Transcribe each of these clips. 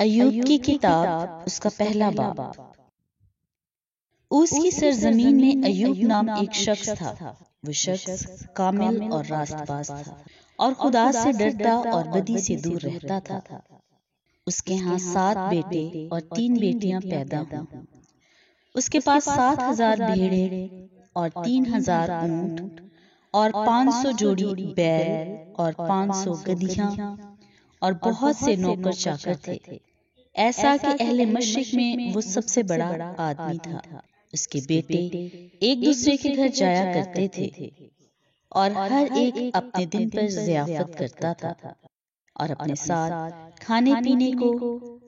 ایوب کی کتاب اس کا پہلا باب۔ اوس کی سرزمین میں ایوب نام ایک شخص تھا۔ وہ شخص کامل اور راست باز تھا اور خدا سے ڈرتا اور بدی سے دور رہتا تھا۔ اس کے ہاں 7 بیٹے اور 3 بیٹیاں پیدا ہوئیں۔ اس کے پاس 7,000 بھیڑیں اور 3,000 اونٹ اور 500 جوڑی بیل اور 500 گدھیاں اور بہت سے نوکر چاکر تھے، ایسا کہ اہل مشرق میں وہ سب سے بڑا آدمی تھا۔ اس کے بیٹے ایک دوسرے کے گھر جایا کرتے تھے اور ہر ایک اپنے دن پر ضیافت کرتا تھا اور اپنے ساتھ کھانے پینے کو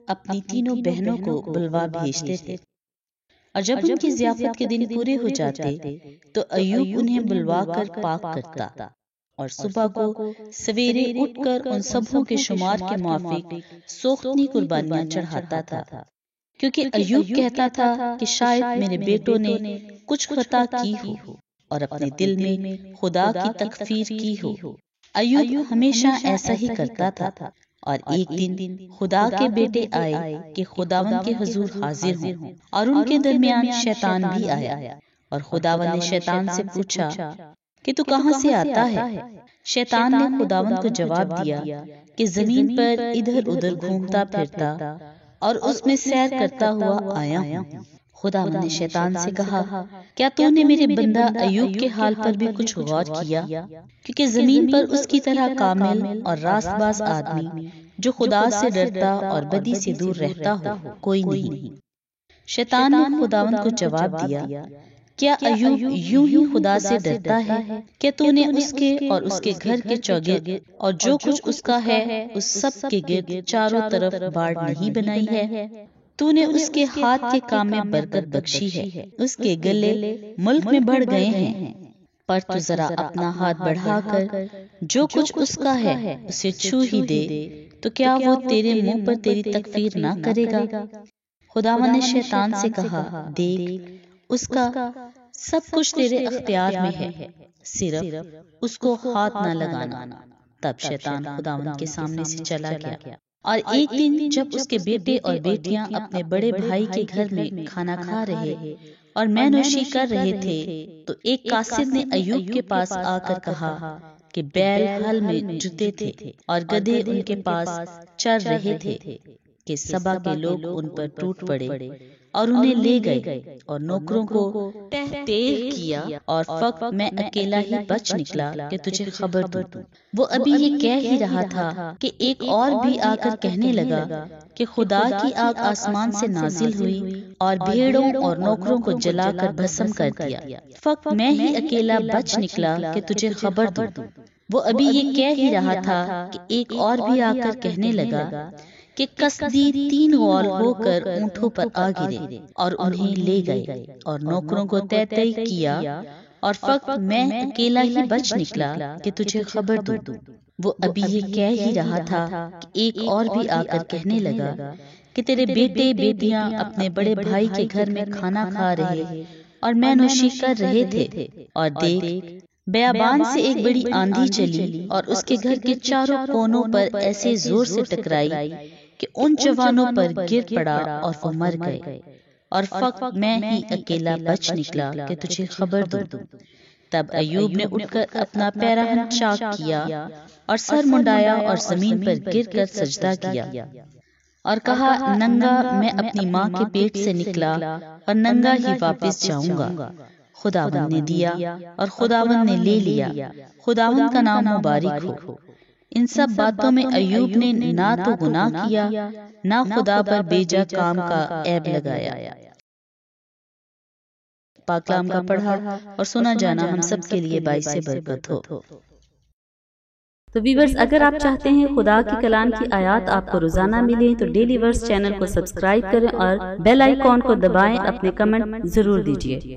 اپنی تینوں بہنوں کو بلوا بھیجتے تھے۔ اور جب ان کی ضیافت کے دن پورے ہو جاتے تو ایوب انہیں بلوا کر پاک کرتا اور صبح کو سویرے اٹھ کر ان سبوں کے شمار کے موافق سوختنی قربانیاں چڑھاتا تھا، کیونکہ ایوب کہتا تھا کہ شاید میرے بیٹوں نے کچھ خطا کی ہو اور اپنے دل میں خدا کی تکفیر کی ہو۔ ایوب ہمیشہ ایسا ہی کرتا تھا۔ اور ایک دن خدا کے بیٹے آئے کہ خداوند کے حضور حاضر ہوں، اور ان کے درمیان شیطان بھی آیا اور خداوند نے شیطان سے پوچھا کہ تو کہاں سے آتا ہے؟ شیطان نے خداوند کو جواب دیا کہ زمین پر ادھر ادھر گھومتا پھرتا اور اس میں سیر کرتا ہوا آیا ہوں۔ خداوند نے شیطان سے کہا، کیا تو نے میرے بندہ ایوب کے حال پر بھی کچھ غور کیا؟ کیونکہ زمین پر اس کی طرح کامل اور راست باز آدمی جو خدا سے ڈرتا اور بدی سے دور رہتا ہو کوئی نہیں۔ شیطان نے خداوند کو جواب دیا، کیا ایوب یوں ہی خدا سے ڈرتا ہے؟ کہ تو نے اس کے اور اس کے گھر کے چوگرد اور جو کچھ اس کا ہے اس سب کے گرد چاروں طرف باڑ نہیں بنائی ہے؟ تو نے اس کے ہاتھ کے کام میں برکت بخشی ہے، اس کے گلے ملک میں بڑھ گئے ہیں، پر تو ذرا اپنا ہاتھ بڑھا کر جو کچھ اس کا ہے اسے چھو ہی دے تو کیا وہ تیرے منہ پر تیری تکفیر نہ کرے گا؟ خداوند نے شیطان سے کہا، دیکھ اس کا سب کچھ تیرے اختیار میں ہے، صرف اس کو ہاتھ نہ لگانا۔ تب شیطان خداوند کے سامنے سے چلا گیا۔ اور ایک دن جب اس کے بیٹے اور بیٹیاں اپنے بڑے بھائی کے گھر میں کھانا کھا رہے اور مے نوشی کر رہے تھے تو ایک قاصد نے ایوب کے پاس آ کر کہا کہ بیل ہل میں جتے تھے اور گدھے ان کے پاس چر رہے تھے کہ سبا کے لوگ ان پر ٹوٹ پڑے اور انہیں لے گئے اور نوکروں کو تحقیر کیا، اور فقط میں اکیلا ہی بچ نکلا کہ تجھے خبر دوں۔ وہ ابھی یہ کہہ ہی رہا تھا کہ ایک اور بھی آ کر کہنے لگا کہ خدا کی آگ آسمان سے نازل ہوئی اور بھیڑوں اور نوکروں کو جلا کر بھسم کر دیا، فقط میں ہی اکیلا بچ نکلا کہ تجھے خبر دوں۔ وہ ابھی یہ کہہ ہی رہا تھا کہ ایک اور بھی آ کر کہنے لگا کہ کسدی 3 غول ہو کر اونٹوں پر آ گرے اور انہیں لے گئے اور نوکروں کو تہی کیا، اور فقط میں اکیلا ہی بچ نکلا کہ تجھے خبر دوں۔ وہ ابھی یہ کہہ ہی رہا تھا کہ ایک اور بھی آ کر کہنے لگا کہ تیرے بیٹے بیٹیاں اپنے بڑے بھائی کے گھر میں کھانا کھا رہے اور مے نوشی کر رہے تھے، اور دیکھ بیابان سے ایک بڑی آندھی چلی اور اس کے گھر کے چاروں کونوں پر ایسے زور سے ٹکرائی کہ ان جوانوں پر گر پڑا اور وہ مر گئے، اور فقط میں ہی اکیلا بچ نکلا کہ تجھے خبر دوں۔ تب ایوب نے اٹھ کر اپنا پیراہن چاک کیا اور سر منڈایا اور زمین پر گر کر سجدہ کیا اور کہا، ننگا میں اپنی ماں کے پیٹ سے نکلا اور ننگا ہی واپس جاؤں گا۔ خداوند نے دیا اور خداوند نے لے لیا، خداوند کا نام مبارک ہو۔ ان سب باتوں میں ایوب نے نہ تو گناہ کیا نہ خدا پر بیجا کام کا عیب لگایا۔ پاک کلام کا پڑھا اور سنا جانا ہم سب کے لیے باعث برکت ہو۔ تو ویورز، اگر آپ چاہتے ہیں خدا کی کلام کی آیات آپ کو روزانہ ملیں تو ڈیلی ورس چینل کو سبسکرائب کریں اور بیل آئیکن کو دبائیں، اپنے کمنٹ ضرور دیجیے۔